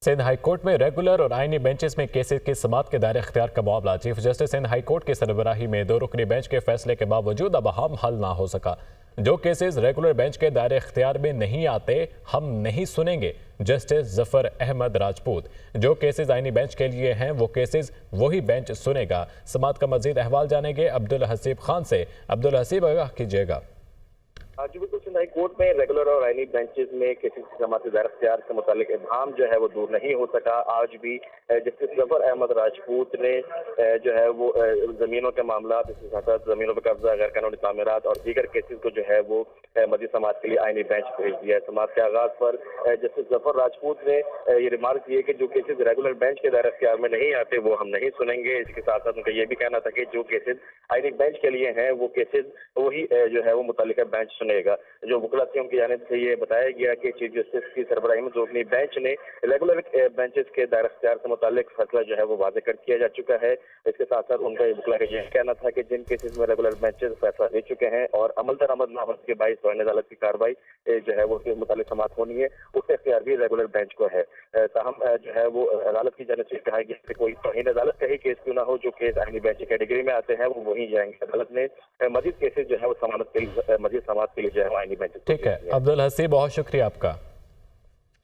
Sindh high court में regular और आईनी बेंचेस में केसेस की समाअत के दायरे इख्तियार का मामला। Chief justice Sindh high court की सरबराही में 2 रुकनी बेंच के फैसले के बावजूद अब हम हल ना हो सका। जो केसेस रेगुलर बेंच के दायरे इख्तियार में नहीं आते हम नहीं सुनेंगे। जस्टिस जफर अहमद राजपूत। जो केसेस आईनी बेंच के लिए हैं वो केसेस वही बेंच सुनेगा। समाअत का मजीद अहवाल जानेंगे अब्दुल हसीब खान से। अब्दुल हसीब, आगाह कीजिएगा। जी बिल्कुल, सिंध हाई कोर्ट में रेगुलर और आईनी बेंचेस में केसेस की समाअत दायर इख्तियार से मुतालिक इब्हाम जो है वो दूर नहीं हो सका। आज भी जस्टिस जफर अहमद राजपूत ने जो है वो जमीनों के मामला, इसके साथ साथ जमीनों पर कब्जा, गैर कानूनी तामीरात और दीगर केसेस को जो है वो मजीद समाअत के लिए आईनी बेंच भेज दिया है। समाअत के आगाज पर जस्टिस जफर राजपूत ने ये रिमार्क दिए कि जो केसेस रेगुलर बेंच के दायरे इख्तियार में नहीं आते वो हम नहीं सुनेंगे। इसके साथ साथ उनका ये भी कहना था कि जो केसेस आईनी बेंच के लिए हैं वो केसेस वही जो है वो मुतल्लिका बेंच सुनेगा। जो वकील थे उनकी जानिब से ये बताया गया कि चीफ जस्टिस की सरबराही में जो अपनी बेंच ने रेगुलर बेंचेस के दायरा इख्तियार से मुतालिक फैसला जो है वो वाज़ेह कर दिया जा चुका है। इसके साथ साथ उनका वकील का यह कहना था कि जिन केसेस में रेगुलर बेंचेस फैसला दे चुके हैं और अमल दरामद ना होने के बाईस तौहीन अदालत की कार्रवाई जो है वो उसके मुतालिक समाअत होनी है, उसका इख्तियार भी रेगुलर बेंच को है। ताहम जो है वो अदालत की जानिब से कहा गया कि कोई तौहीन अदालत का ही केस क्यों ना हो, जो केस आईनी बेंच की कैटेगरी में आते हैं वो वहीं जाएंगे। अदालत ने मजीद केसेस जो है वो मजीद समाअत के लिए जो है आईनी बेंच। ठीक है अब्दुल हसीब, बहुत शुक्रिया आपका।